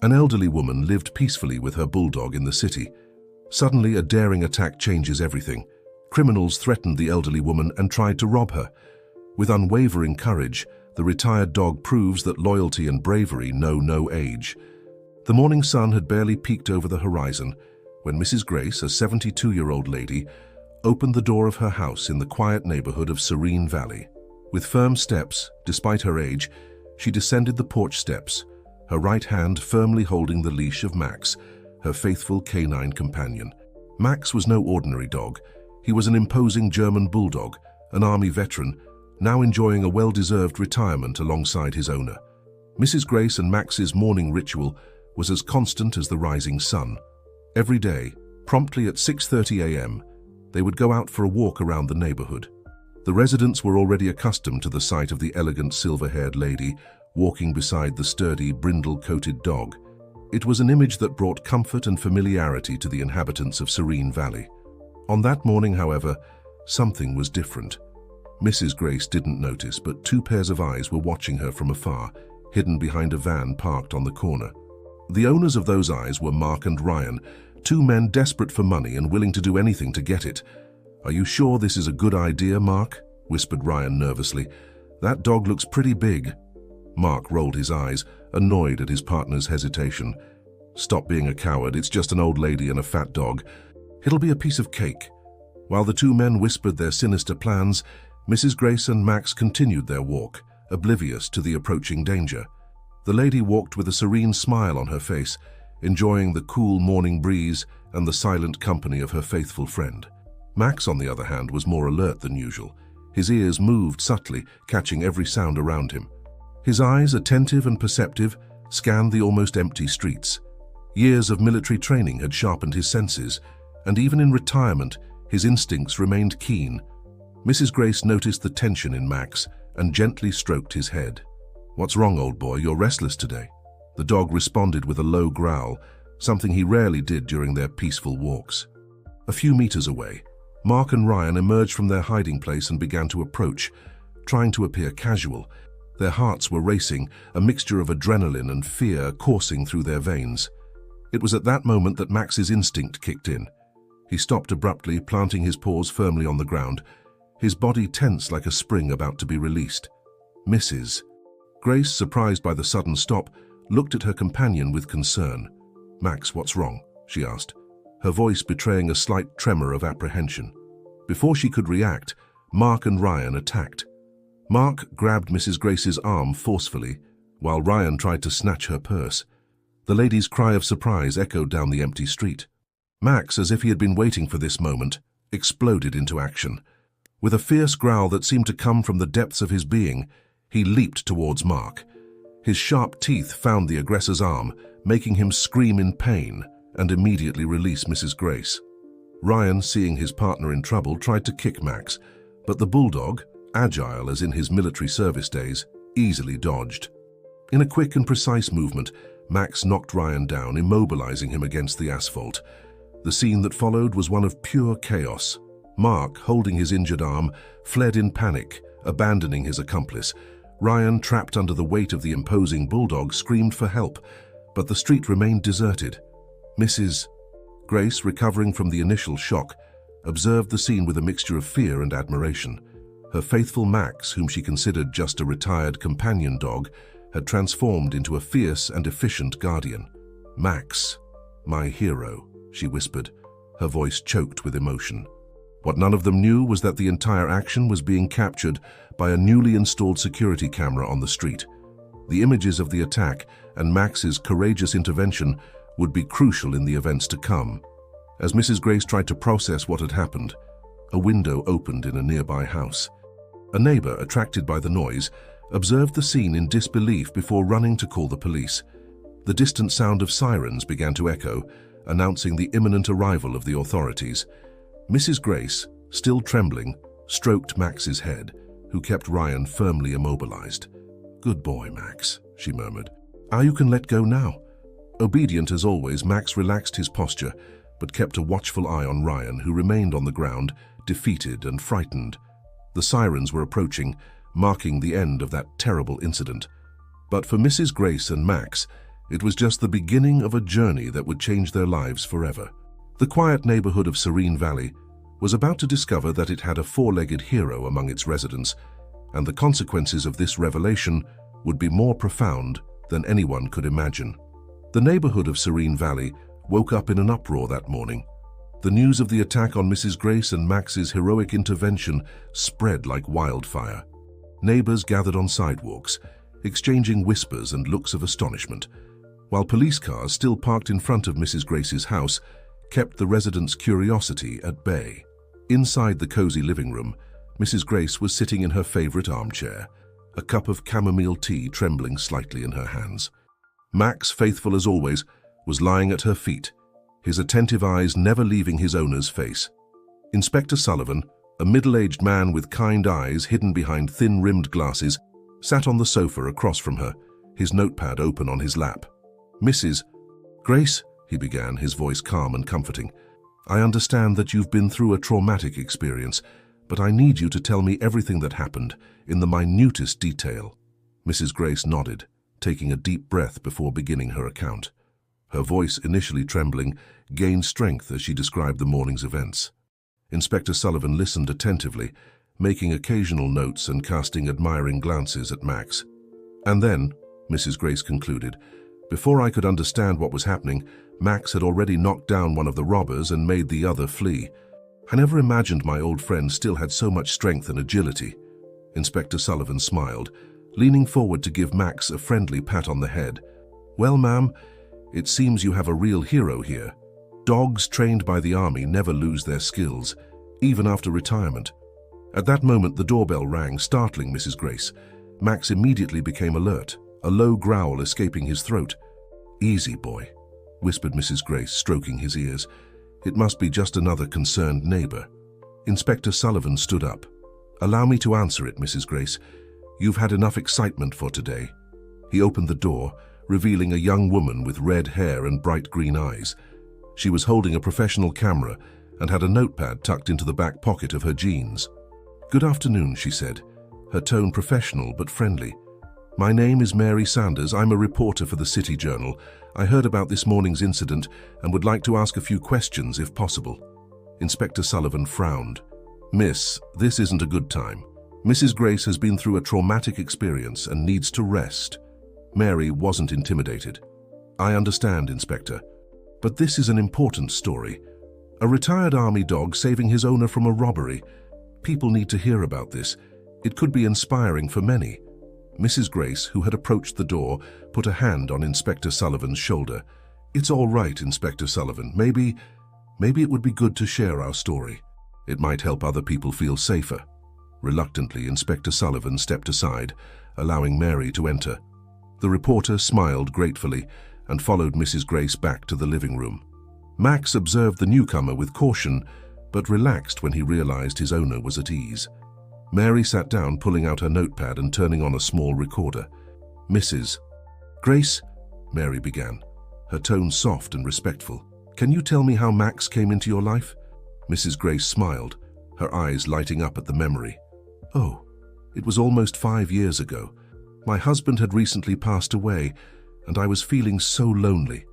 An elderly woman lived peacefully with her bulldog in the city. Suddenly, a daring attack changes everything. Criminals threatened the elderly woman and tried to rob her. With unwavering courage, the retired dog proves that loyalty and bravery know no age. The morning sun had barely peeked over the horizon when Mrs. Grace, a 72-year-old lady, opened the door of her house in the quiet neighborhood of Serene Valley. With firm steps, despite her age, she descended the porch steps, her right hand firmly holding the leash of Max, her faithful canine companion. Max was no ordinary dog. He was an imposing German bulldog, an army veteran, now enjoying a well-deserved retirement alongside his owner. Mrs. Grace and Max's morning ritual was as constant as the rising sun. Every day, promptly at 6:30 a.m., they would go out for a walk around the neighborhood. The residents were already accustomed to the sight of the elegant silver-haired lady walking beside the sturdy, brindle-coated dog. It was an image that brought comfort and familiarity to the inhabitants of Serene Valley. On that morning, however, something was different. Mrs. Grace didn't notice, but two pairs of eyes were watching her from afar, hidden behind a van parked on the corner. The owners of those eyes were Mark and Ryan, two men desperate for money and willing to do anything to get it. "Are you sure this is a good idea, Mark?" whispered Ryan nervously. "That dog looks pretty big." Mark rolled his eyes, annoyed at his partner's hesitation. "Stop being a coward, it's just an old lady and a fat dog. It'll be a piece of cake." While the two men whispered their sinister plans, Mrs. Grace and Max continued their walk, oblivious to the approaching danger. The lady walked with a serene smile on her face, enjoying the cool morning breeze and the silent company of her faithful friend. Max, on the other hand, was more alert than usual. His ears moved subtly, catching every sound around him. His eyes, attentive and perceptive, scanned the almost empty streets. Years of military training had sharpened his senses, and even in retirement, his instincts remained keen. Mrs. Grace noticed the tension in Max and gently stroked his head. "What's wrong, old boy? You're restless today." The dog responded with a low growl, something he rarely did during their peaceful walks. A few meters away, Mark and Ryan emerged from their hiding place and began to approach, trying to appear casual. Their hearts were racing, a mixture of adrenaline and fear coursing through their veins. It was at that moment that Max's instinct kicked in. He stopped abruptly, planting his paws firmly on the ground, his body tense like a spring about to be released. "Mrs. Grace, surprised by the sudden stop, looked at her companion with concern. "Max, what's wrong?" she asked, her voice betraying a slight tremor of apprehension. Before she could react, Mark and Ryan attacked. Mark grabbed Mrs. Grace's arm forcefully, while Ryan tried to snatch her purse. The lady's cry of surprise echoed down the empty street. Max, as if he had been waiting for this moment, exploded into action. With a fierce growl that seemed to come from the depths of his being, he leaped towards Mark. His sharp teeth found the aggressor's arm, making him scream in pain and immediately release Mrs. Grace. Ryan, seeing his partner in trouble, tried to kick Max, but the bulldog, agile as in his military service days, easily dodged. In a quick and precise movement, Max knocked Ryan down, immobilizing him against the asphalt. The scene that followed was one of pure chaos. Mark, holding his injured arm, fled in panic, abandoning his accomplice. Ryan, trapped under the weight of the imposing bulldog, screamed for help, but the street remained deserted. Mrs. Grace, recovering from the initial shock, observed the scene with a mixture of fear and admiration. Her faithful Max, whom she considered just a retired companion dog, had transformed into a fierce and efficient guardian. "Max, my hero," she whispered, her voice choked with emotion. What none of them knew was that the entire action was being captured by a newly installed security camera on the street. The images of the attack and Max's courageous intervention would be crucial in the events to come. As Mrs. Grace tried to process what had happened, a window opened in a nearby house. A neighbor, attracted by the noise, observed the scene in disbelief before running to call the police. The distant sound of sirens began to echo, announcing the imminent arrival of the authorities. Mrs. Grace, still trembling, stroked Max's head, who kept Ryan firmly immobilized. "Good boy, Max," she murmured. "You can let go now." Obedient as always, Max relaxed his posture, but kept a watchful eye on Ryan, who remained on the ground, defeated and frightened. The sirens were approaching, marking the end of that terrible incident. But for Mrs. Grace and Max, It was just the beginning of a journey that would change their lives forever. The quiet neighborhood of Serene Valley was about to discover that it had a four-legged hero among its residents, and the consequences of this revelation would be more profound than anyone could imagine. The neighborhood of Serene Valley woke up in an uproar that morning. The news of the attack on Mrs. Grace and Max's heroic intervention spread like wildfire. Neighbors gathered on sidewalks, exchanging whispers and looks of astonishment, while police cars still parked in front of Mrs. Grace's house kept the residents' curiosity at bay. Inside the cozy living room, Mrs. Grace was sitting in her favorite armchair, a cup of chamomile tea trembling slightly in her hands. Max, faithful as always, was lying at her feet, his attentive eyes never leaving his owner's face. Inspector Sullivan, a middle-aged man with kind eyes hidden behind thin-rimmed glasses, sat on the sofa across from her, his notepad open on his lap. "Mrs. Grace," he began, his voice calm and comforting, "I understand that you've been through a traumatic experience, but I need you to tell me everything that happened, in the minutest detail." Mrs. Grace nodded, taking a deep breath before beginning her account. Her voice, initially trembling, gained strength as she described the morning's events. Inspector Sullivan listened attentively, making occasional notes and casting admiring glances at Max. "And then," Mrs. Grace concluded, "before I could understand what was happening, Max had already knocked down one of the robbers and made the other flee. I never imagined my old friend still had so much strength and agility." Inspector Sullivan smiled, leaning forward to give Max a friendly pat on the head. "Well, ma'am, it seems you have a real hero here. Dogs trained by the army never lose their skills, even after retirement." At that moment, the doorbell rang, startling Mrs. Grace. Max immediately became alert, a low growl escaping his throat. "Easy, boy," whispered Mrs. Grace, stroking his ears. "It must be just another concerned neighbor." Inspector Sullivan stood up. "Allow me to answer it, Mrs. Grace. You've had enough excitement for today." He opened the door, revealing a young woman with red hair and bright green eyes. She was holding a professional camera and had a notepad tucked into the back pocket of her jeans. "Good afternoon," she said, her tone professional but friendly. "My name is Mary Sanders. I'm a reporter for the City Journal. I heard about this morning's incident and would like to ask a few questions if possible." Inspector Sullivan frowned. "Miss, this isn't a good time. Mrs. Grace has been through a traumatic experience and needs to rest." Mary wasn't intimidated. "I understand, Inspector, but this is an important story. A retired army dog saving his owner from a robbery. People need to hear about this. It could be inspiring for many." Mrs. Grace, who had approached the door, put a hand on Inspector Sullivan's shoulder. "It's all right, Inspector Sullivan. Maybe it would be good to share our story. It might help other people feel safer." Reluctantly, Inspector Sullivan stepped aside, allowing Mary to enter. The reporter smiled gratefully and followed Mrs. Grace back to the living room. Max observed the newcomer with caution, but relaxed when he realized his owner was at ease. Mary sat down, pulling out her notepad and turning on a small recorder. "Mrs. Grace," Mary began, her tone soft and respectful, "can you tell me how Max came into your life?" Mrs. Grace smiled, her eyes lighting up at the memory. "Oh, it was almost 5 years ago. My husband had recently passed away, and I was feeling so lonely.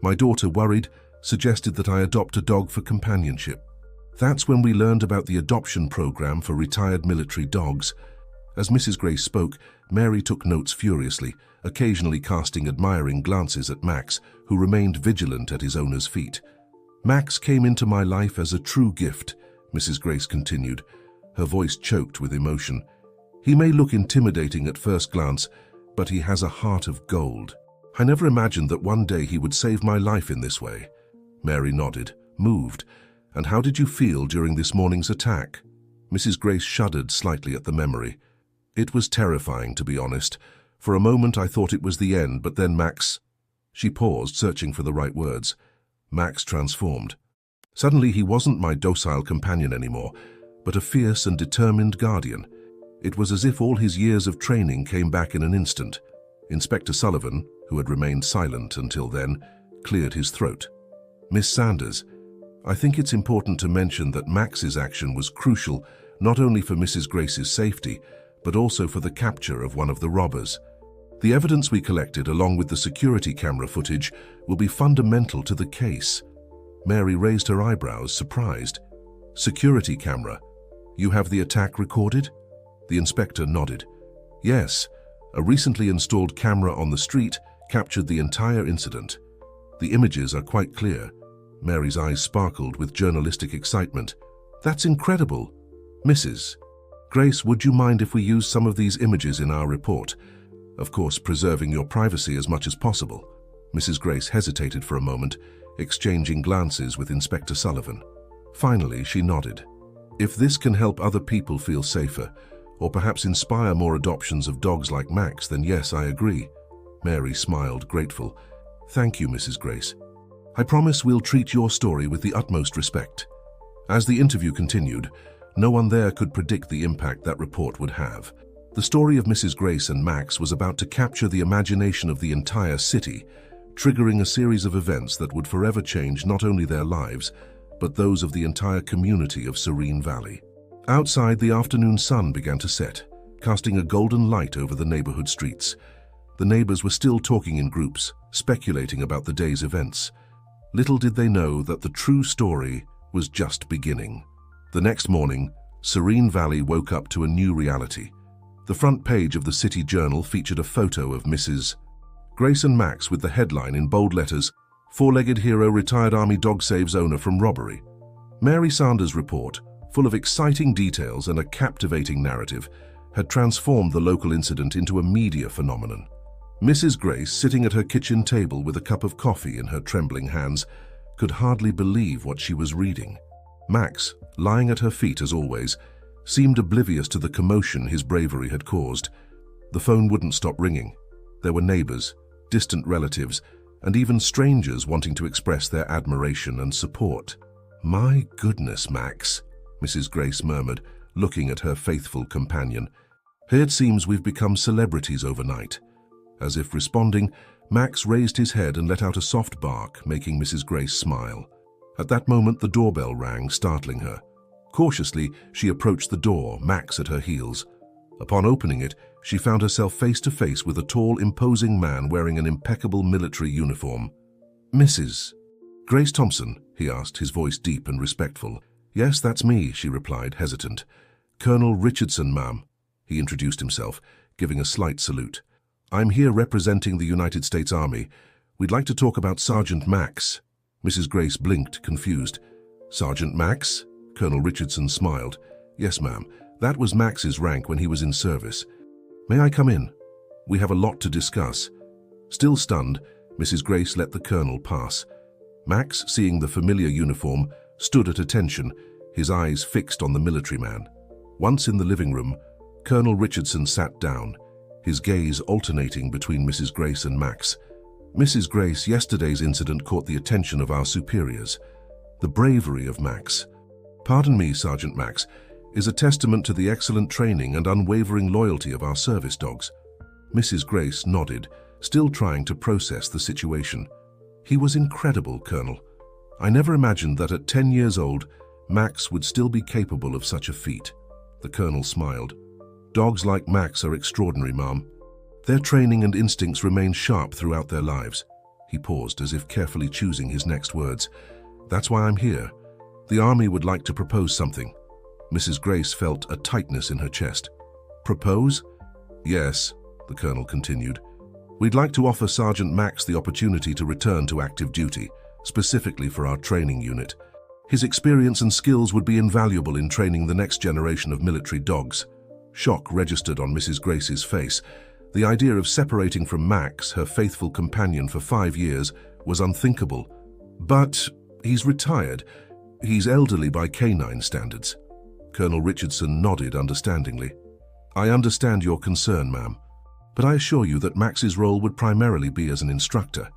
My daughter, worried, suggested that I adopt a dog for companionship. That's when we learned about the adoption program for retired military dogs." As Mrs. Grace spoke, Mary took notes furiously, occasionally casting admiring glances at Max, who remained vigilant at his owner's feet. "Max came into my life as a true gift," Mrs. Grace continued, her voice choked with emotion. "He may look intimidating at first glance, but he has a heart of gold. I never imagined that one day he would save my life in this way." Mary nodded, moved. "And how did you feel during this morning's attack?" Mrs. Grace shuddered slightly at the memory. "It was terrifying, to be honest. For a moment I thought it was the end, but then Max—" She paused, searching for the right words. "Max transformed. Suddenly he wasn't my docile companion anymore, but a fierce and determined guardian. It was as if all his years of training came back in an instant." Inspector Sullivan, who had remained silent until then, cleared his throat. "Miss Sanders, I think it's important to mention that Max's action was crucial not only for Mrs. Grace's safety, but also for the capture of one of the robbers. The evidence we collected, along with the security camera footage, will be fundamental to the case. Mary raised her eyebrows, surprised. Security camera. You have the attack recorded? The inspector nodded. Yes, a recently installed camera on the street captured the entire incident. The images are quite clear. Mary's eyes sparkled with journalistic excitement. That's incredible. Mrs. Grace, would you mind if we use some of these images in our report? Of course, preserving your privacy as much as possible. Mrs. Grace hesitated for a moment, exchanging glances with Inspector Sullivan. Finally, she nodded. If this can help other people feel safer, or perhaps inspire more adoptions of dogs like Max, then yes, I agree. Mary smiled, grateful. Thank you, Mrs. Grace. I promise we'll treat your story with the utmost respect. As the interview continued, no one there could predict the impact that report would have. The story of Mrs. Grace and Max was about to capture the imagination of the entire city, triggering a series of events that would forever change not only their lives, but those of the entire community of Serene Valley. Outside, the afternoon sun began to set, casting a golden light over the neighborhood streets. The neighbors were still talking in groups, speculating about the day's events. Little did they know that the true story was just beginning. The next morning, Serene Valley woke up to a new reality. The front page of the City Journal featured a photo of Mrs. Grace and Max with the headline in bold letters, "Four-legged hero retired army dog saves owner from robbery." Mary Sanders' report, full of exciting details and a captivating narrative, had transformed the local incident into a media phenomenon. Mrs. Grace, sitting at her kitchen table with a cup of coffee in her trembling hands, could hardly believe what she was reading. Max, lying at her feet as always, seemed oblivious to the commotion his bravery had caused. The phone wouldn't stop ringing. There were neighbors, distant relatives, and even strangers wanting to express their admiration and support. "My goodness, Max," Mrs. Grace murmured, looking at her faithful companion. "Here it seems we've become celebrities overnight." As if responding, Max raised his head and let out a soft bark, making Mrs. Grace smile. At that moment, the doorbell rang, startling her. Cautiously, she approached the door, Max at her heels. Upon opening it, she found herself face to face with a tall, imposing man wearing an impeccable military uniform. "Mrs. Grace Thompson?" he asked, his voice deep and respectful. "Yes, that's me," she replied, hesitant. "Colonel Richardson, ma'am," he introduced himself, giving a slight salute. "I'm here representing the United States Army. We'd like to talk about Sergeant Max." Mrs. Grace blinked, confused. "Sergeant Max?" Colonel Richardson smiled. "Yes, ma'am. That was Max's rank when he was in service. May I come in? We have a lot to discuss." Still stunned, Mrs. Grace let the colonel pass. Max, seeing the familiar uniform, stood at attention, his eyes fixed on the military man. Once in the living room, Colonel Richardson sat down, his gaze alternating between Mrs. Grace and Max. "Mrs. Grace, yesterday's incident caught the attention of our superiors. The bravery of Max, pardon me, Sergeant Max, is a testament to the excellent training and unwavering loyalty of our service dogs." Mrs. Grace nodded, still trying to process the situation. "He was incredible, Colonel. I never imagined that at 10 years old, Max would still be capable of such a feat." The Colonel smiled. "Dogs like Max are extraordinary, ma'am. Their training and instincts remain sharp throughout their lives." He paused, as if carefully choosing his next words. "That's why I'm here. The Army would like to propose something." Mrs. Grace felt a tightness in her chest. "Propose?" "Yes," the Colonel continued. "We'd like to offer Sergeant Max the opportunity to return to active duty, specifically for our training unit. His experience and skills would be invaluable in training the next generation of military dogs." Shock registered on Mrs. Grace's face. The idea of separating from Max, her faithful companion for 5 years, was unthinkable. "But he's retired. He's elderly by Canine standards." Colonel Richardson nodded understandingly. "I understand your concern, ma'am, but I assure you that Max's role would primarily be as an instructor.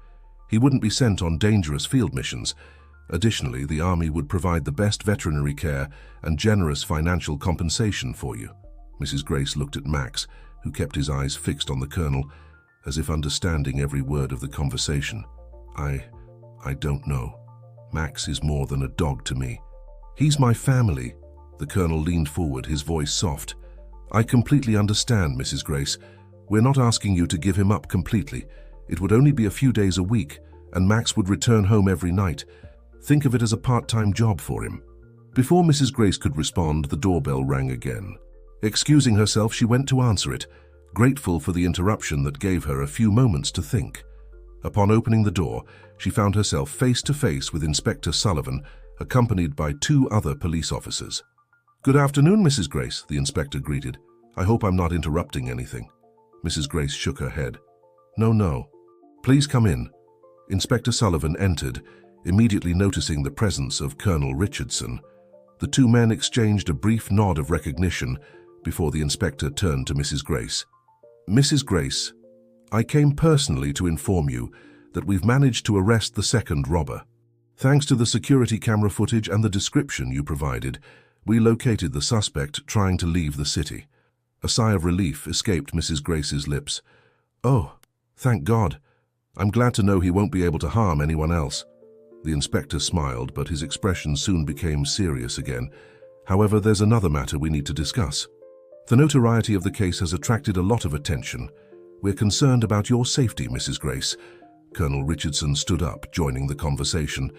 He wouldn't be sent on dangerous field missions. Additionally, the Army would provide the best veterinary care and generous financial compensation for you." Mrs. Grace looked at Max, who kept his eyes fixed on the Colonel, as if understanding every word of the conversation. I don't know. Max is more than a dog to me. He's my family." The Colonel leaned forward, his voice soft. "I completely understand, Mrs. Grace. We're not asking you to give him up completely. It would only be a few days a week, and Max would return home every night. Think of it as a part-time job for him." Before Mrs. Grace could respond, the doorbell rang again. Excusing herself, she went to answer it, grateful for the interruption that gave her a few moments to think. Upon opening the door, she found herself face to face with Inspector Sullivan, accompanied by 2 other police officers. "Good afternoon, Mrs. Grace," the inspector greeted. "I hope I'm not interrupting anything." Mrs. Grace shook her head. No. Please come in." Inspector Sullivan entered, immediately noticing the presence of Colonel Richardson. The 2 men exchanged a brief nod of recognition before the inspector turned to Mrs. Grace. "Mrs. Grace, I came personally to inform you that we've managed to arrest the second robber. Thanks to the security camera footage and the description you provided, we located the suspect trying to leave the city." A sigh of relief escaped Mrs. Grace's lips. "Oh, thank God. I'm glad to know he won't be able to harm anyone else." The inspector smiled, but his expression soon became serious again. "However, there's another matter we need to discuss. The notoriety of the case has attracted a lot of attention. We're concerned about your safety, Mrs. Grace." Colonel Richardson stood up, joining the conversation.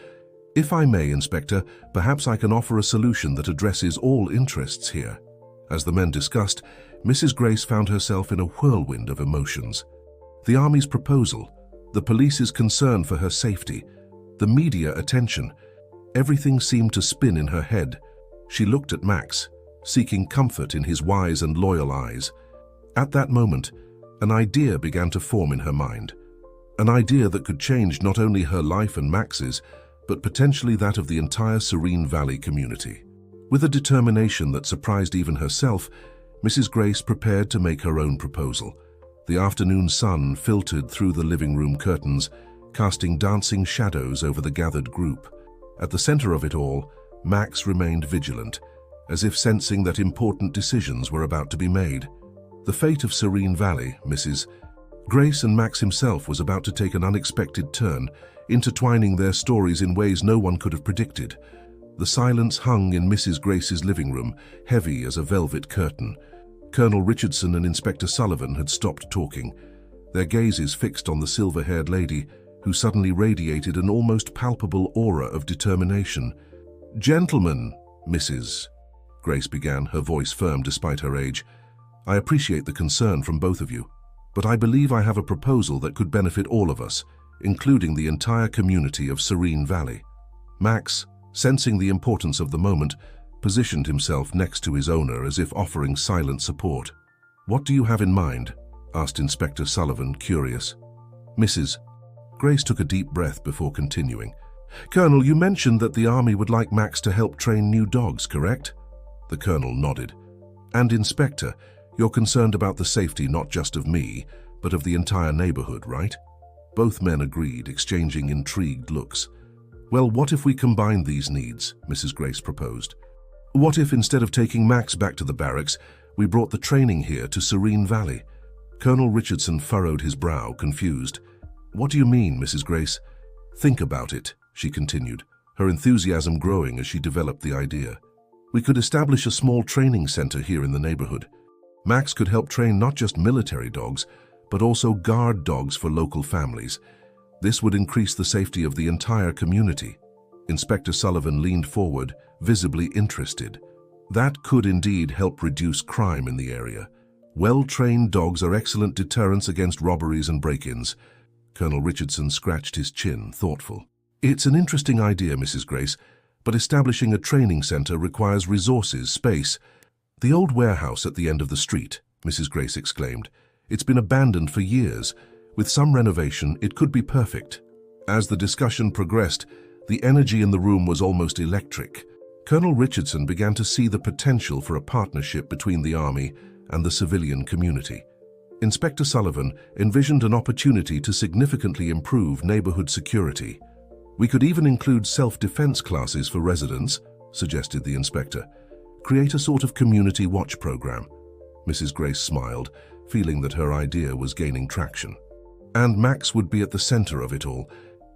"If I may, Inspector, perhaps I can offer a solution that addresses all interests here." As the men discussed, Mrs. Grace found herself in a whirlwind of emotions. The Army's proposal, the police's concern for her safety, the media attention, everything seemed to spin in her head. She looked at Max, seeking comfort in his wise and loyal eyes. At that moment, an idea began to form in her mind. An idea that could change not only her life and Max's, but potentially that of the entire Serene Valley community. With a determination that surprised even herself, Mrs. Grace prepared to make her own proposal. The afternoon sun filtered through the living room curtains, casting dancing shadows over the gathered group. At the center of it all, Max remained vigilant, as if sensing that important decisions were about to be made. The fate of Serene Valley, Mrs. Grace and Max himself was about to take an unexpected turn, intertwining their stories in ways no one could have predicted. The silence hung in Mrs. Grace's living room, heavy as a velvet curtain. Colonel Richardson and Inspector Sullivan had stopped talking, their gazes fixed on the silver-haired lady, who suddenly radiated an almost palpable aura of determination. "Gentlemen," Mrs. Grace began, her voice firm despite her age, "I appreciate the concern from both of you, but I believe I have a proposal that could benefit all of us, including the entire community of Serene Valley." Max, sensing the importance of the moment, positioned himself next to his owner as if offering silent support. "What do you have in mind?" asked Inspector Sullivan, curious. Mrs. Grace took a deep breath before continuing. "Colonel, you mentioned that the Army would like Max to help train new dogs, correct?" The Colonel nodded. "And Inspector, you're concerned about the safety not just of me, but of the entire neighborhood, right?" Both men agreed, exchanging intrigued looks. "Well, what if we combined these needs?" Mrs. Grace proposed. "What if, instead of taking Max back to the barracks, we brought the training here to Serene Valley?" Colonel Richardson furrowed his brow, confused. "What do you mean, Mrs. Grace?" "Think about it," she continued, her enthusiasm growing as she developed the idea. "We could establish a small training center here in the neighborhood. Max could help train not just military dogs, but also guard dogs for local families. This would increase the safety of the entire community." Inspector Sullivan leaned forward, visibly interested. "That could indeed help reduce crime in the area. Well-trained dogs are excellent deterrents against robberies and break-ins." Colonel Richardson scratched his chin, thoughtful. "It's an interesting idea, Mrs. Grace, but establishing a training center requires resources, space." "The old warehouse at the end of the street," Mrs. Grace exclaimed. "It's been abandoned for years. With some renovation, it could be perfect." As the discussion progressed, the energy in the room was almost electric. Colonel Richardson began to see the potential for a partnership between the Army and the civilian community. Inspector Sullivan envisioned an opportunity to significantly improve neighborhood security. "We could even include self-defense classes for residents," suggested the inspector. "Create a sort of community watch program." Mrs. Grace smiled, feeling that her idea was gaining traction. And Max would be at the center of it all.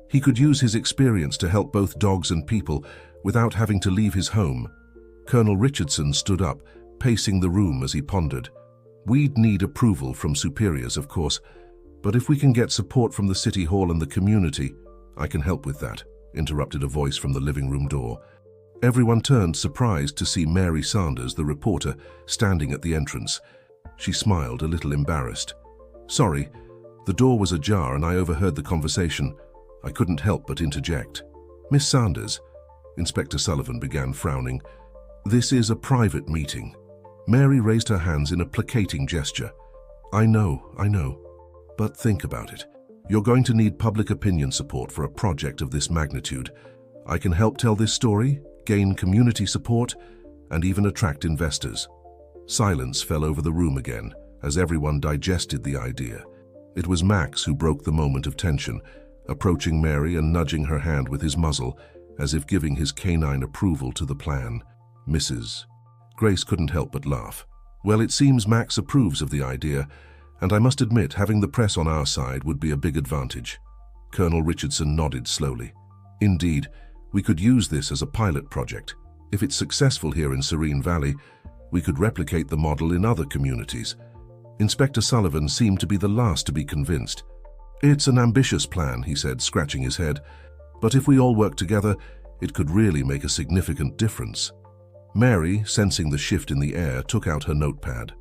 He could use his experience to help both dogs and people without having to leave his home. Colonel Richardson stood up, pacing the room as he pondered. We'd need approval from superiors, of course, but if we can get support from the city hall and the community, I can help with that, interrupted a voice from the living room door. Everyone turned, surprised to see Mary Sanders, the reporter, standing at the entrance. She smiled, a little embarrassed. Sorry, the door was ajar and I overheard the conversation. I couldn't help but interject. Miss Sanders, Inspector Sullivan began, frowning. This is a private meeting. Mary raised her hands in a placating gesture. I know. But think about it. You're going to need public opinion support for a project of this magnitude. I can help tell this story, gain community support, and even attract investors. Silence fell over the room again as everyone digested the idea. It was Max who broke the moment of tension, approaching Mary and nudging her hand with his muzzle, as if giving his canine approval to the plan. Mrs. Grace couldn't help but laugh. Well, it seems Max approves of the idea, and I must admit having the press on our side would be a big advantage. Colonel Richardson nodded slowly. Indeed, we could use this as a pilot project. If it's successful here in Serene Valley, we could replicate the model in other communities. Inspector Sullivan seemed to be the last to be convinced. It's an ambitious plan, he said, scratching his head, but if we all work together, it could really make a significant difference. Mary, sensing the shift in the air, took out her notepad.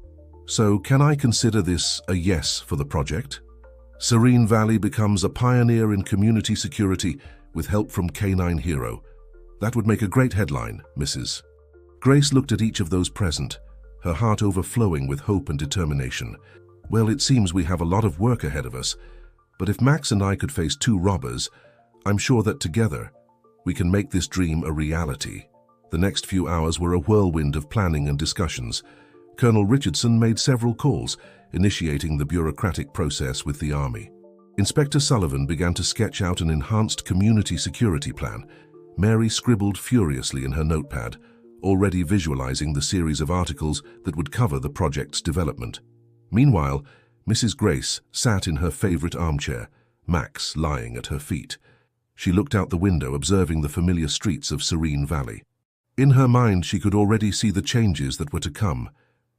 So, can I consider this a yes for the project? Serene Valley becomes a pioneer in community security with help from Canine Hero. That would make a great headline, Mrs. Grace looked at each of those present, her heart overflowing with hope and determination. Well, it seems we have a lot of work ahead of us, but if Max and I could face 2 robbers, I'm sure that together we can make this dream a reality. The next few hours were a whirlwind of planning and discussions. Colonel Richardson made several calls, initiating the bureaucratic process with the Army. Inspector Sullivan began to sketch out an enhanced community security plan. Mary scribbled furiously in her notepad, already visualizing the series of articles that would cover the project's development. Meanwhile, Mrs. Grace sat in her favorite armchair, Max lying at her feet. She looked out the window, observing the familiar streets of Serene Valley. In her mind, she could already see the changes that were to come.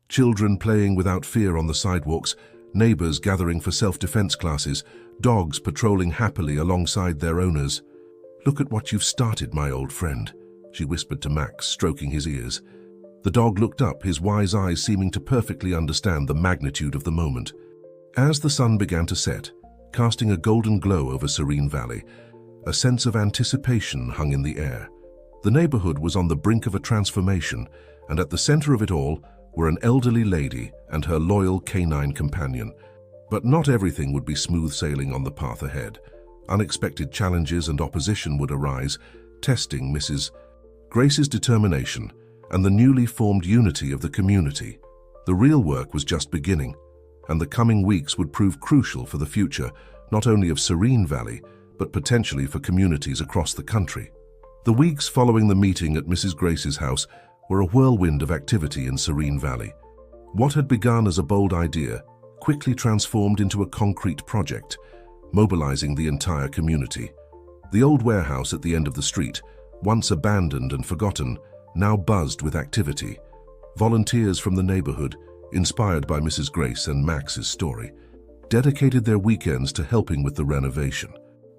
Children playing without fear on the sidewalks, neighbors gathering for self-defense classes, dogs patrolling happily alongside their owners. Look at what you've started, my old friend, she whispered to Max, stroking his ears. The dog looked up, his wise eyes seeming to perfectly understand the magnitude of the moment. As the sun began to set, casting a golden glow over Serene Valley, a sense of anticipation hung in the air. The neighborhood was on the brink of a transformation, and at the center of it all were an elderly lady and her loyal canine companion. But not everything would be smooth sailing on the path ahead. Unexpected challenges and opposition would arise, testing Mrs. Grace's determination and the newly formed unity of the community. The real work was just beginning, and the coming weeks would prove crucial for the future, not only of Serene Valley, but potentially for communities across the country. The weeks following the meeting at Mrs. Grace's house were a whirlwind of activity in Serene Valley. What had begun as a bold idea quickly transformed into a concrete project, mobilizing the entire community. The old warehouse at the end of the street, once abandoned and forgotten, now buzzed with activity. Volunteers from the neighborhood, inspired by Mrs. Grace and Max's story, dedicated their weekends to helping with the renovation.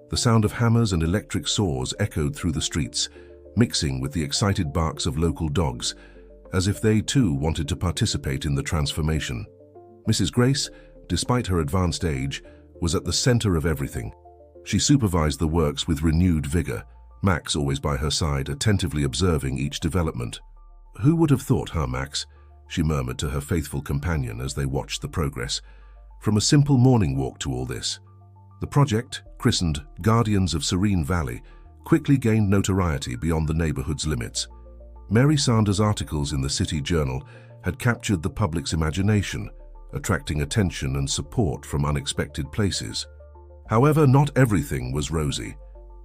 The sound of hammers and electric saws echoed through the streets, mixing with the excited barks of local dogs, as if they too wanted to participate in the transformation. Mrs. Grace, despite her advanced age, was at the center of everything. She supervised the works with renewed vigor, Max always by her side, attentively observing each development. "Who would have thought, huh, Max?" she murmured to her faithful companion as they watched the progress. "From a simple morning walk to all this." The project, christened Guardians of Serene Valley, quickly gained notoriety beyond the neighborhood's limits. Mary Sanders' articles in the City Journal had captured the public's imagination, attracting attention and support from unexpected places. However, not everything was rosy.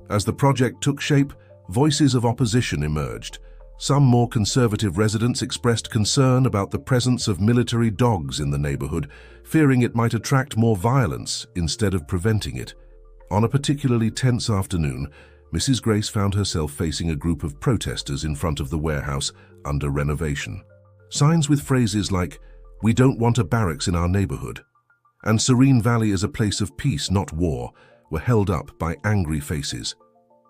As the project took shape, voices of opposition emerged. Some more conservative residents expressed concern about the presence of military dogs in the neighborhood, fearing it might attract more violence instead of preventing it. On a particularly tense afternoon, Mrs. Grace found herself facing a group of protesters in front of the warehouse under renovation. Signs with phrases like, We don't want a barracks in our neighborhood. And Serene Valley is a place of peace, not war, were held up by angry faces.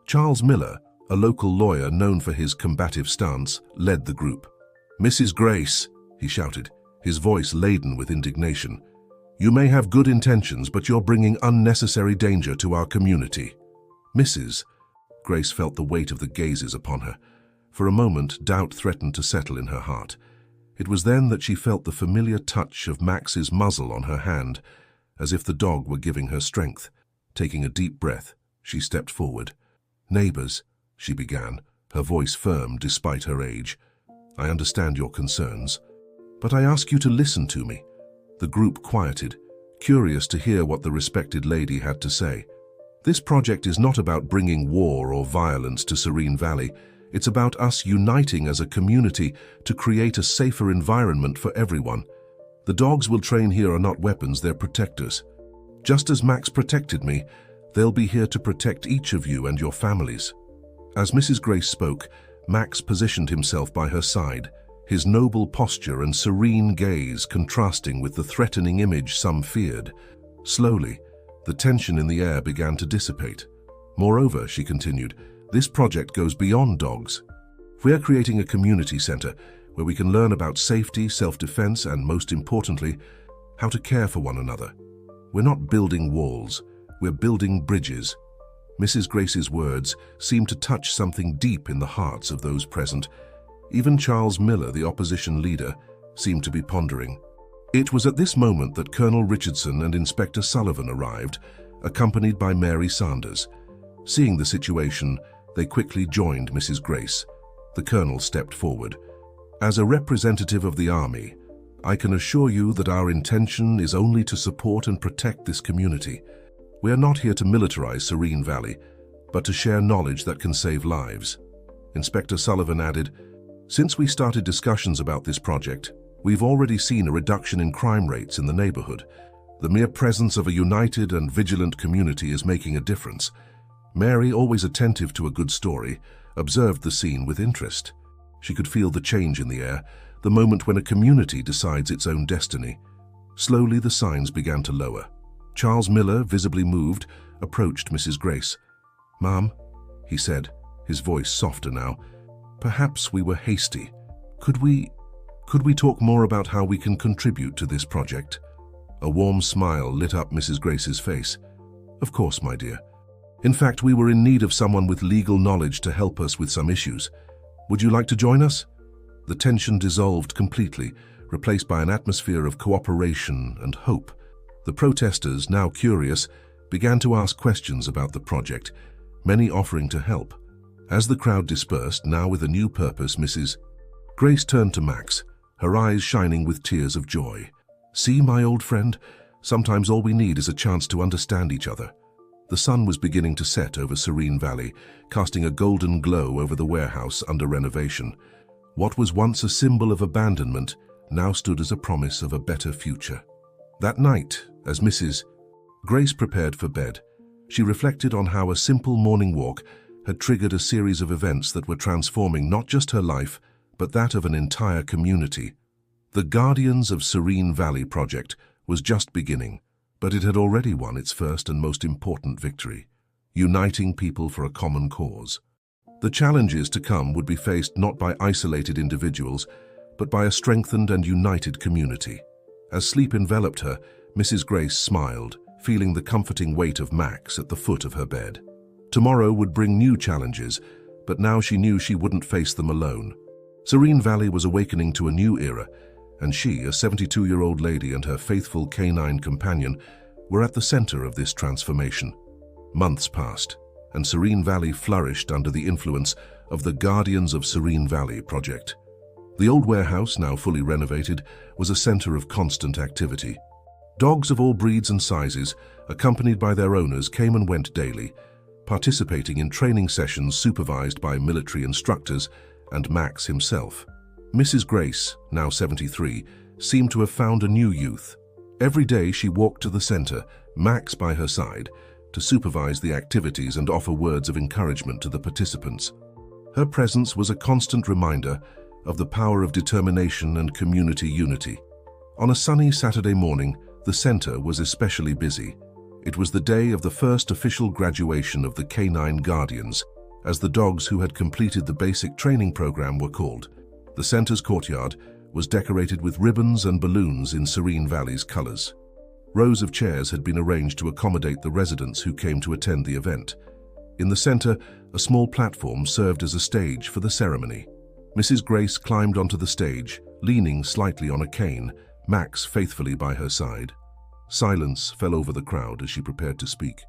Charles Miller, a local lawyer known for his combative stance, led the group. "Mrs. Grace," he shouted, his voice laden with indignation, "you may have good intentions, but you're bringing unnecessary danger to our community." "Mrs." Grace felt the weight of the gazes upon her. For a moment, doubt threatened to settle in her heart. It was then that she felt the familiar touch of Max's muzzle on her hand, as if the dog were giving her strength. Taking a deep breath, she stepped forward. "Neighbors," she began, her voice firm despite her age, "I understand your concerns, but I ask you to listen to me." The group quieted, curious to hear what the respected lady had to say. "This project is not about bringing war or violence to Serene Valley. It's about us uniting as a community to create a safer environment for everyone. The dogs we'll train here are not weapons, they're protectors. Just as Max protected me, they'll be here to protect each of you and your families." As Mrs. Grace spoke, Max positioned himself by her side, his noble posture and serene gaze contrasting with the threatening image some feared. Slowly, the tension in the air began to dissipate. "Moreover," she continued, "this project goes beyond dogs. We're creating a community center where we can learn about safety, self-defense, and most importantly, how to care for one another. We're not building walls, we're building bridges." Mrs. Grace's words seemed to touch something deep in the hearts of those present. Even Charles Miller, the opposition leader, seemed to be pondering. It was at this moment that Colonel Richardson and Inspector Sullivan arrived, accompanied by Mary Sanders. Seeing the situation, they quickly joined Mrs. Grace. The colonel stepped forward. "As a representative of the Army, I can assure you that our intention is only to support and protect this community. We are not here to militarize Serene Valley, but to share knowledge that can save lives." Inspector Sullivan added, "Since we started discussions about this project, we've already seen a reduction in crime rates in the neighborhood. The mere presence of a united and vigilant community is making a difference." Mary, always attentive to a good story, observed the scene with interest. She could feel the change in the air, the moment when a community decides its own destiny. Slowly the signs began to lower. Charles Miller, visibly moved, approached Mrs. Grace. "Ma'am," he said, his voice softer now, "perhaps we were hasty. Could we talk more about how we can contribute to this project?" A warm smile lit up Mrs. Grace's face. "Of course, my dear. In fact, we were in need of someone with legal knowledge to help us with some issues. Would you like to join us?" The tension dissolved completely, replaced by an atmosphere of cooperation and hope. The protesters, now curious, began to ask questions about the project, many offering to help. As the crowd dispersed, now with a new purpose, Mrs. Grace turned to Max, her eyes shining with tears of joy. "See, my old friend, sometimes all we need is a chance to understand each other." The sun was beginning to set over Serene Valley, casting a golden glow over the warehouse under renovation. What was once a symbol of abandonment now stood as a promise of a better future. That night, as Mrs. Grace prepared for bed, she reflected on how a simple morning walk had triggered a series of events that were transforming not just her life, but that of an entire community. The Guardians of Serene Valley project was just beginning, but it had already won its first and most important victory, uniting people for a common cause. The challenges to come would be faced not by isolated individuals, but by a strengthened and united community. As sleep enveloped her, Mrs. Grace smiled, feeling the comforting weight of Max at the foot of her bed. Tomorrow would bring new challenges, but now she knew she wouldn't face them alone. Serene Valley was awakening to a new era, and she, a 72-year-old lady, and her faithful canine companion were at the center of this transformation. Months passed, and Serene Valley flourished under the influence of the Guardians of Serene Valley project. The old warehouse, now fully renovated, was a center of constant activity. Dogs of all breeds and sizes, accompanied by their owners, came and went daily, participating in training sessions supervised by military instructors and Max himself. Mrs. Grace, now 73, seemed to have found a new youth. Every day she walked to the center, Max by her side, to supervise the activities and offer words of encouragement to the participants. Her presence was a constant reminder of the power of determination and community unity. On a sunny Saturday morning, the center was especially busy. It was the day of the first official graduation of the Canine Guardians, as the dogs who had completed the basic training program were called. The center's courtyard was decorated with ribbons and balloons in Serene Valley's colors. Rows of chairs had been arranged to accommodate the residents who came to attend the event. In the center, a small platform served as a stage for the ceremony. Mrs. Grace climbed onto the stage, leaning slightly on a cane, Max faithfully by her side. Silence fell over the crowd as she prepared to speak.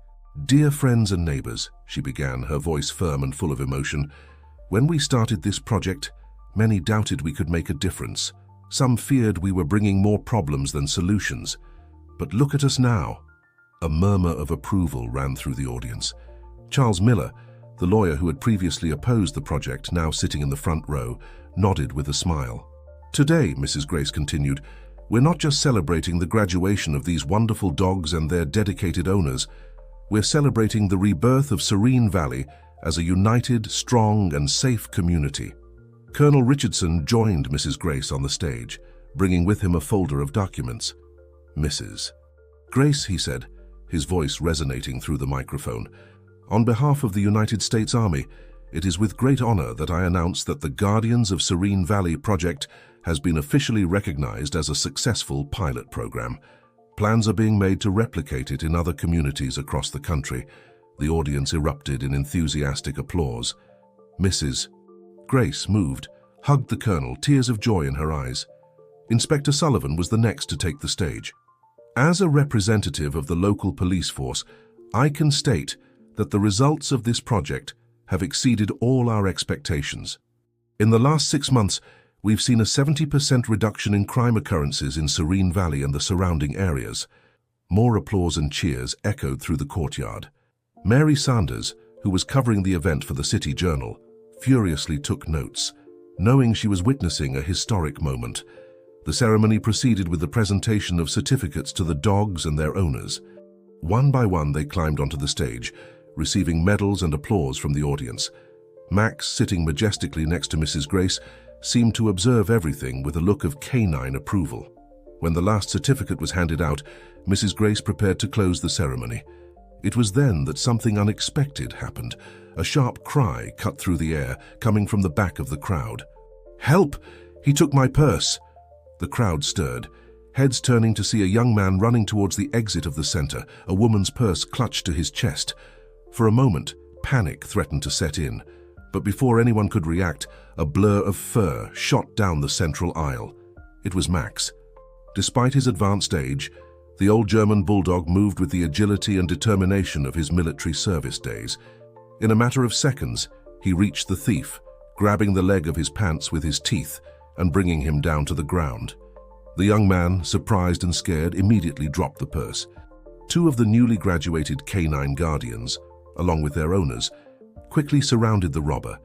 "Dear friends and neighbors," she began, her voice firm and full of emotion, "when we started this project, many doubted we could make a difference. Some feared we were bringing more problems than solutions. But look at us now." A murmur of approval ran through the audience. Charles Miller, the lawyer who had previously opposed the project, now sitting in the front row, nodded with a smile. "Today," Mrs. Grace continued, "we're not just celebrating the graduation of these wonderful dogs and their dedicated owners. We're celebrating the rebirth of Serene Valley as a united, strong, and safe community." Colonel Richardson joined Mrs. Grace on the stage, bringing with him a folder of documents. "Mrs. Grace," he said, his voice resonating through the microphone, "on behalf of the United States Army, it is with great honor that I announce that the Guardians of Serene Valley project has been officially recognized as a successful pilot program. Plans are being made to replicate it in other communities across the country." The audience erupted in enthusiastic applause. Mrs. Grace moved, hugged the colonel, tears of joy in her eyes. Inspector Sullivan was the next to take the stage. "As a representative of the local police force, I can state that the results of this project have exceeded all our expectations. In the last 6 months, we've seen a 70% reduction in crime occurrences in Serene Valley and the surrounding areas." More applause and cheers echoed through the courtyard. Mary Sanders, who was covering the event for the City Journal, furiously took notes, knowing she was witnessing a historic moment. The ceremony proceeded with the presentation of certificates to the dogs and their owners. One by one, they climbed onto the stage, receiving medals and applause from the audience. Max, sitting majestically next to Mrs. Grace, seemed to observe everything with a look of canine approval. When the last certificate was handed out, Mrs. Grace prepared to close the ceremony. It was then that something unexpected happened. A sharp cry cut through the air, coming from the back of the crowd. "Help! He took my purse!" The crowd stirred, heads turning to see a young man running towards the exit of the center, a woman's purse clutched to his chest. For a moment, panic threatened to set in, but before anyone could react, a blur of fur shot down the central aisle. It was Max. Despite his advanced age, the old German bulldog moved with the agility and determination of his military service days. In a matter of seconds, he reached the thief, grabbing the leg of his pants with his teeth and bringing him down to the ground. The young man, surprised and scared, immediately dropped the purse. 2 of the newly graduated Canine Guardians, along with their owners, quickly surrounded the robber,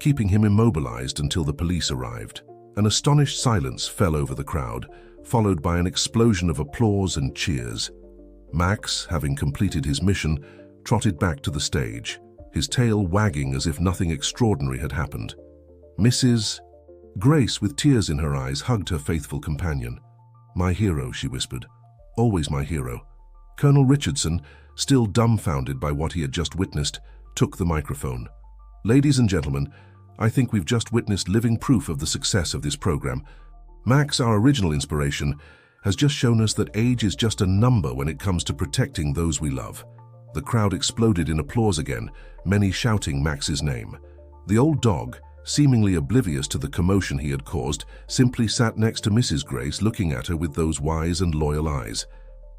keeping him immobilized until the police arrived. An astonished silence fell over the crowd, followed by an explosion of applause and cheers. Max, having completed his mission, trotted back to the stage, his tail wagging as if nothing extraordinary had happened. Mrs. Grace, with tears in her eyes, hugged her faithful companion. "My hero," she whispered. "Always my hero." Colonel Richardson, still dumbfounded by what he had just witnessed, took the microphone. "Ladies and gentlemen, I think we've just witnessed living proof of the success of this program. Max, our original inspiration, has just shown us that age is just a number when it comes to protecting those we love." The crowd exploded in applause again, many shouting Max's name. The old dog, seemingly oblivious to the commotion he had caused, simply sat next to Mrs. Grace, looking at her with those wise and loyal eyes.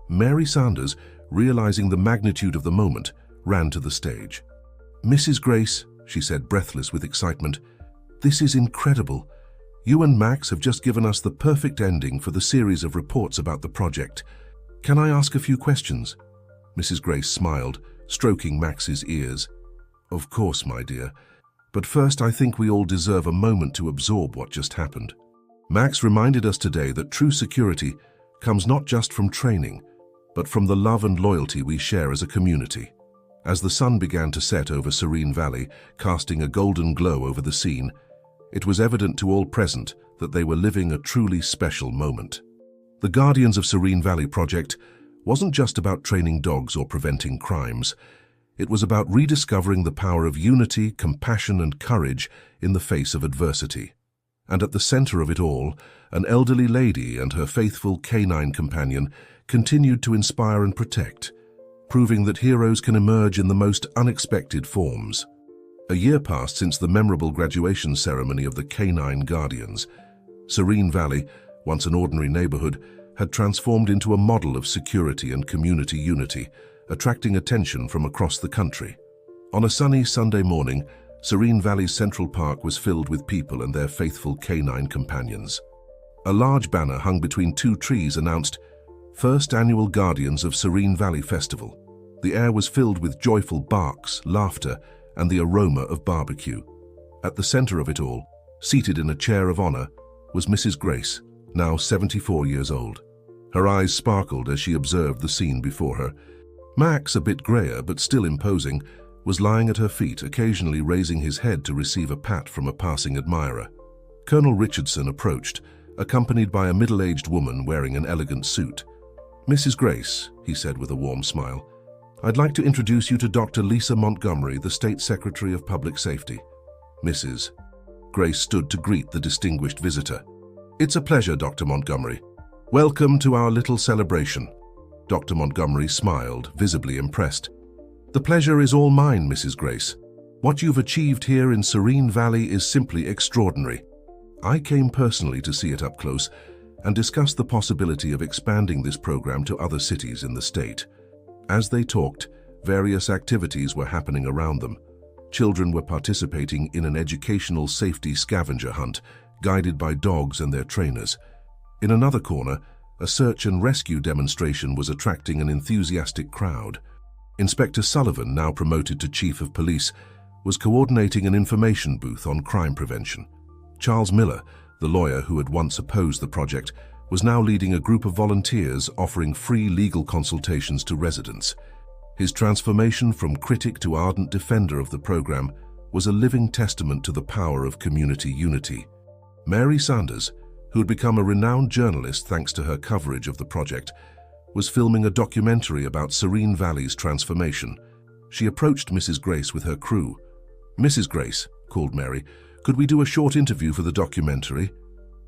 Mary Sanders, realizing the magnitude of the moment, ran to the stage. "Mrs. Grace," she said, breathless with excitement, "this is incredible. You and Max have just given us the perfect ending for the series of reports about the project. Can I ask a few questions?" Mrs. Grace smiled, stroking Max's ears. "Of course, my dear. But first, I think we all deserve a moment to absorb what just happened." Max reminded us today that true security comes not just from training, but from the love and loyalty we share as a community. As the sun began to set over Serene Valley, casting a golden glow over the scene, it was evident to all present that they were living a truly special moment. The Guardians of Serene Valley project wasn't just about training dogs or preventing crimes. It was about rediscovering the power of unity, compassion, and courage in the face of adversity. And at the center of it all, an elderly lady and her faithful canine companion continued to inspire and protect, proving that heroes can emerge in the most unexpected forms. A year passed since the memorable graduation ceremony of the Canine Guardians. Serene Valley, once an ordinary neighborhood, had transformed into a model of security and community unity, attracting attention from across the country. On a sunny Sunday morning, Serene Valley's Central Park was filled with people and their faithful canine companions. A large banner hung between two trees announced, "First Annual Guardians of Serene Valley Festival." The air was filled with joyful barks, laughter, and the aroma of barbecue. At the center of it all, seated in a chair of honor, was Mrs. Grace, now 74 years old. Her eyes sparkled as she observed the scene before her. Max, a bit grayer but still imposing, was lying at her feet, occasionally raising his head to receive a pat from a passing admirer. Colonel Richardson approached, accompanied by a middle-aged woman wearing an elegant suit. "Mrs. Grace," he said with a warm smile, "I'd like to introduce you to Dr. Lisa Montgomery, the State Secretary of Public Safety." Mrs. Grace stood to greet the distinguished visitor. "It's a pleasure, Dr. Montgomery. Welcome to our little celebration." Dr. Montgomery smiled, visibly impressed. "The pleasure is all mine, Mrs. Grace. What you've achieved here in Serene Valley is simply extraordinary. I came personally to see it up close and discuss the possibility of expanding this program to other cities in the state." As they talked, various activities were happening around them. Children were participating in an educational safety scavenger hunt, guided by dogs and their trainers. In another corner, a search and rescue demonstration was attracting an enthusiastic crowd. Inspector Sullivan, now promoted to Chief of Police, was coordinating an information booth on crime prevention. Charles Miller, the lawyer who had once opposed the project, was now leading a group of volunteers offering free legal consultations to residents. His transformation from critic to ardent defender of the program was a living testament to the power of community unity. Mary Sanders, who had become a renowned journalist thanks to her coverage of the project, was filming a documentary about Serene Valley's transformation. She approached Mrs. Grace with her crew. "Mrs. Grace," called Mary, "could we do a short interview for the documentary?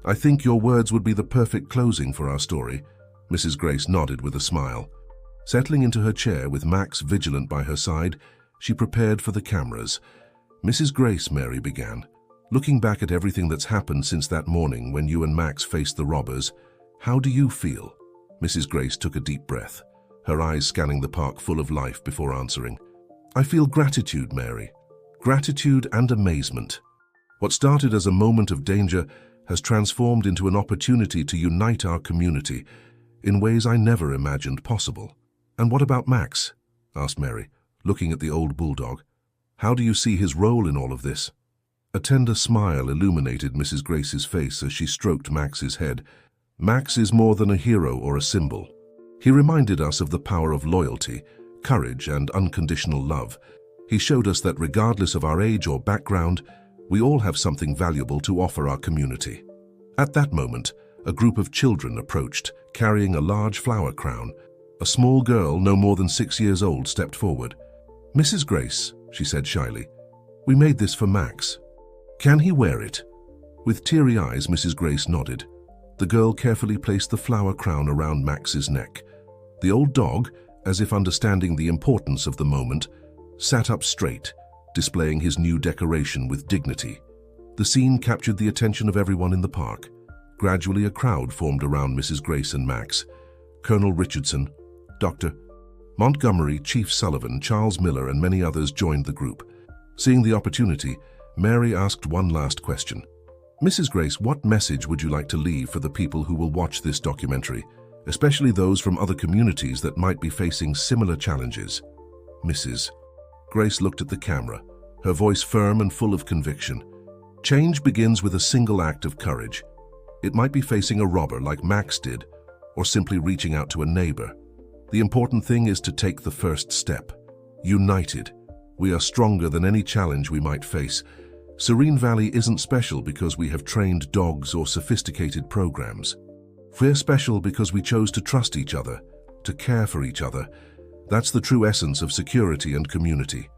I think your words would be the perfect closing for our story." Mrs. Grace nodded with a smile. Settling into her chair with Max vigilant by her side, she prepared for the cameras. "Mrs. Grace," Mary began, "looking back at everything that's happened since that morning when you and Max faced the robbers, how do you feel?" Mrs. Grace took a deep breath, her eyes scanning the park full of life before answering. "I feel gratitude, Mary. Gratitude and amazement. What started as a moment of danger has transformed into an opportunity to unite our community in ways I never imagined possible." "And what about Max?" asked Mary, looking at the old bulldog. "How do you see his role in all of this?" A tender smile illuminated Mrs. Grace's face as she stroked Max's head. "Max is more than a hero or a symbol. He reminded us of the power of loyalty, courage, and unconditional love. He showed us that regardless of our age or background, we all have something valuable to offer our community." At that moment, a group of children approached, carrying a large flower crown. A small girl, no more than 6 years old, stepped forward. "Mrs. Grace," she said shyly, "we made this for Max. Can he wear it?" With teary eyes, Mrs. Grace nodded. The girl carefully placed the flower crown around Max's neck. The old dog, as if understanding the importance of the moment, sat up straight, displaying his new decoration with dignity. The scene captured the attention of everyone in the park. Gradually, a crowd formed around Mrs. Grace and Max. Colonel Richardson, Dr. Montgomery, Chief Sullivan, Charles Miller, and many others joined the group. Seeing the opportunity, Mary asked one last question. "Mrs. Grace, what message would you like to leave for the people who will watch this documentary, especially those from other communities that might be facing similar challenges?" Mrs. Grace looked at the camera, her voice firm and full of conviction. "Change begins with a single act of courage. It might be facing a robber like Max did, or simply reaching out to a neighbor. The important thing is to take the first step. United, we are stronger than any challenge we might face. Serene Valley isn't special because we have trained dogs or sophisticated programs. We're special because we chose to trust each other, to care for each other. That's the true essence of security and community.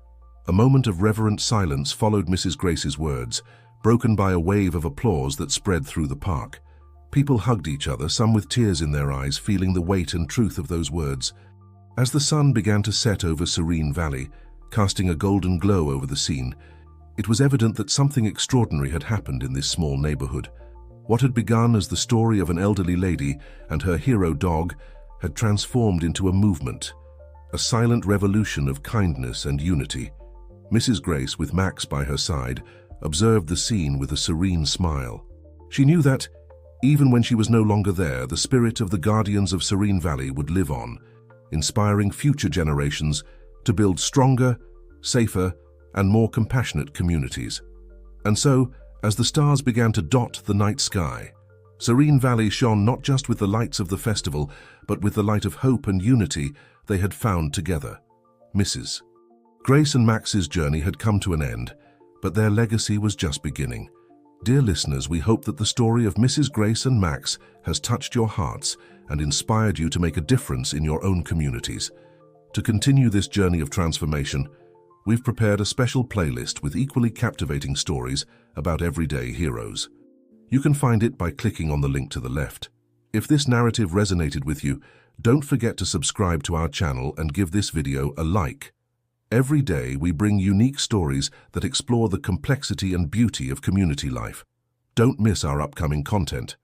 A moment of reverent silence followed Mrs. Grace's words, broken by a wave of applause that spread through the park. People hugged each other, some with tears in their eyes, feeling the weight and truth of those words. As the sun began to set over Serene Valley, casting a golden glow over the scene, it was evident that something extraordinary had happened in this small neighborhood. What had begun as the story of an elderly lady and her hero dog had transformed into a movement, a silent revolution of kindness and unity. Mrs. Grace, with Max by her side, observed the scene with a serene smile. She knew that, even when she was no longer there, the spirit of the guardians of Serene Valley would live on, inspiring future generations to build stronger, safer, and more compassionate communities. And so, as the stars began to dot the night sky, Serene Valley shone not just with the lights of the festival, but with the light of hope and unity they had found together. Mrs. Grace and Max's journey had come to an end, but their legacy was just beginning. Dear listeners, we hope that the story of Mrs. Grace and Max has touched your hearts and inspired you to make a difference in your own communities. To continue this journey of transformation, we've prepared a special playlist with equally captivating stories about everyday heroes. You can find it by clicking on the link to the left. If this narrative resonated with you, don't forget to subscribe to our channel and give this video a like. Every day we bring unique stories that explore the complexity and beauty of community life. Don't miss our upcoming content.